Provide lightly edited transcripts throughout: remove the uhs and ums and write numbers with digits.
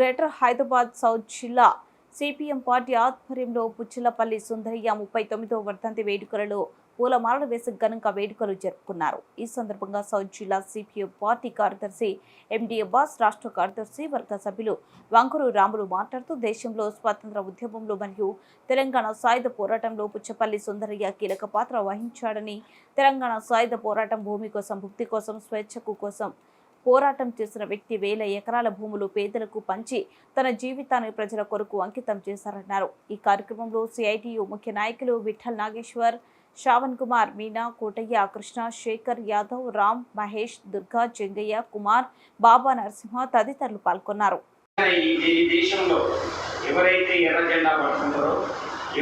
Greater Hyderabad south జిల్లా CPM party ఆధ్వర్యంలో పుచ్చిలపల్లి సుందరయ్య 39వ వర్ధంతి వేడుకలలో పూలమాలలు వేసి ఘనంగా వేడుకలు జరుపుకున్నారు. ఈ సందర్భంగా సౌత్ జిల్లా సిపిఎం పార్టీ కార్యదర్శి ఎండి అబ్బాస్, రాష్ట్ర కార్యదర్శి వర్గ సభ్యులు వంకూరు రాములు మాట్లాడుతూ దేశంలో స్వాతంత్ర ఉద్యమంలో మరియు తెలంగాణ సాయుధ పోరాటంలో పుచ్చపల్లి సుందరయ్య కీలక పాత్ర వహించాడని, తెలంగాణ సాయుధ పోరాటం భూమి కోసం, భుక్తి కోసం, స్వేచ్ఛకు కోసం పోరాటం చేసిన వ్యక్తి వేల ఎకరాల భూములు పేదలకు పంచి తన జీవితాన్ని ప్రజల కొరకు అంకితం చేశారన్నారు. ఈ కార్యక్రమంలో సిఐటియు ముఖ్య నాయకులు విఠల్ నాగేశ్వర్, శ్రావణ్ కుమార్, మీనా, కోటయ్య, కృష్ణ, శేఖర్ యాదవ్, రామ్, మహేష్, దుర్గా, జంగయ్య, కుమార్, బాబా నరసింహ తదితరులు పాల్గొన్నారు.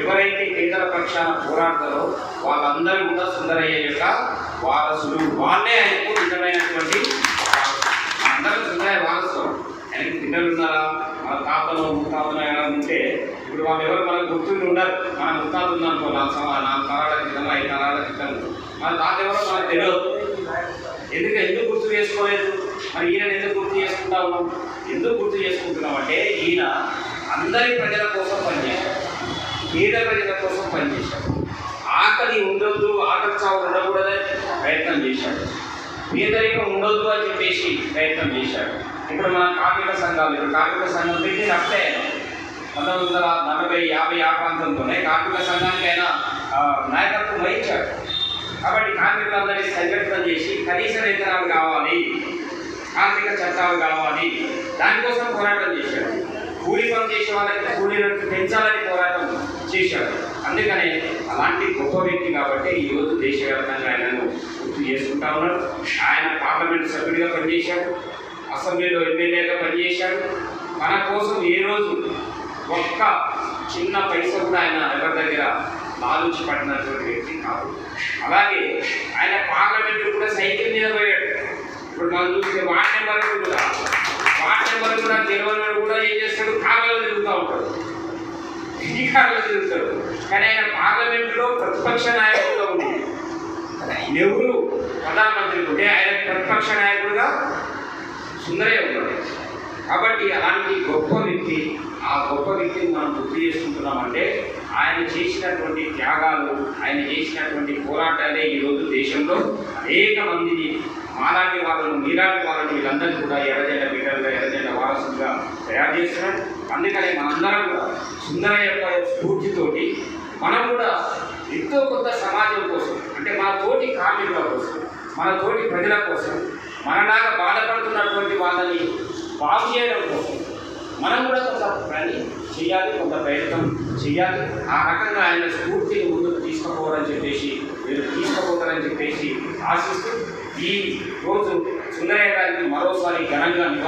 ఎవరైతే పేదల పక్షాన పోరాడతారో వాళ్ళందరూ కూడా సుందరయ్య యొక్క వారసులు. వాళ్ళే ఆయనకు నిజమైనటువంటి అందరూ సుందరయ్య వారసులు. ఆయనకి పిల్లలు ఉన్నారా, మన తాతలు ముత్తాతలు ఎలా ఉంటే ఇప్పుడు వాళ్ళు ఎవరు మనకు గుర్తుండి ఉండరు. మన ముత్తాత ఉందనుకో 4 తరాల క్రితం 5 తరాల క్రితం మన తాత ఎవరో మనకు తెలియదు. ఎందుకు గుర్తు చేసుకోలేదు? మరి ఈయన ఎందుకు గుర్తు చేసుకుంటా ఉన్నాం? ఎందుకు గుర్తు చేసుకుంటున్నాం అంటే ఈయన అందరి ప్రజల కోసం పనిచేశాడు, పేద ప్రజల కోసం పనిచేశాడు. ఆకలి ఉండొద్దు, ఆకలి చావు ఉండకూడదని ప్రయత్నం చేశాడు. పేదరికం ఉండొద్దు అని చెప్పేసి ప్రయత్నం చేశాడు. ఇప్పుడు మన కార్మిక సంఘం పెట్టి అప్పుడే 1940-50 ఆ ప్రాంతంతోనే కార్మిక సంఘానికి ఆయన నాయకత్వం వహించాడు. కాబట్టి కార్మికులందరినీ సంఘటన చేసి కనీస వేతనాలు కావాలి, కార్మిక చట్టాలు కావాలి, దానికోసం పోరాటం చేశాడు. కూలీ పని చేసే వాళ్ళకి కూలీలను పెంచాలని పోరాటం చేశాడు. అందుకనే అలాంటి గొప్ప వ్యక్తి కాబట్టి ఈరోజు దేశవ్యాప్తంగా ఆయనను గుర్తు చేసుకుంటా ఉన్నాడు. ఆయన పార్లమెంట్ సభ్యుడిగా పనిచేశాడు, అసెంబ్లీలో ఎమ్మెల్యేగా పనిచేశాడు. మన కోసం ఏ రోజు ఒక్క చిన్న పైసా కూడా ఆయన ఎవరి దగ్గర లాలుచి పడినటువంటి వ్యక్తి కాదు. అలాగే ఆయన పార్లమెంట్ కూడా సైకిల్ మీద పోయాడు. ఇప్పుడు మనం చూస్తే వార్డ్ నెంబర్ కూడా గెలవని కూడా ఏం చేస్తాడు, కార్లలో తిరుగుతూ ఉంటాడు, ఈ కార్లలో తిరుగుతాడు. కానీ ఆయన పార్లమెంటులో ప్రతిపక్ష నాయకుడుగా ఉంది. నెహ్రూ ప్రధానమంత్రి ఉంటే ఆయన ప్రతిపక్ష నాయకుడుగా సుందరయ్య ఉన్నాడు. కాబట్టి అలాంటి గొప్ప వ్యక్తి, ఆ గొప్ప వ్యక్తిని మనం గుర్తు చేసుకుంటున్నామంటే ఆయన చేసినటువంటి త్యాగాలు, ఆయన చేసినటువంటి పోరాటాలే ఈరోజు దేశంలో అనేక మందిని మాలాంటి వాళ్ళను, మీలాంటి వాళ్ళని, వీళ్ళందరినీ కూడా ఎర్రజెండ బిడ్డలుగా, ఎర్రజెండ వారసులుగా తయారు చేస్తున్నాం. అందుకని మనందరం కూడా సుందరయ్య యొక్క స్ఫూర్తితోటి మనం కూడా ఎంతో కొత్త సమాజం కోసం, అంటే మన తోటి కార్మికుల కోసం, మన తోటి ప్రజల కోసం, మనలాగా బాధపడుతున్నటువంటి వాళ్ళని బాగు చేయడం కోసం మనం కూడా కొంత పని చేయాలి, కొంత ప్రయత్నం చేయాలి. ఆ రకంగా ఆయన స్ఫూర్తిని ముందుకు తీసుకుపోవాలని చెప్పేసి, మీరు తీసుకుపోతారని చెప్పేసి ఆశిస్తూ ఈ రోజు సుందరయ్య గారికి మరోసారి ఘనంగా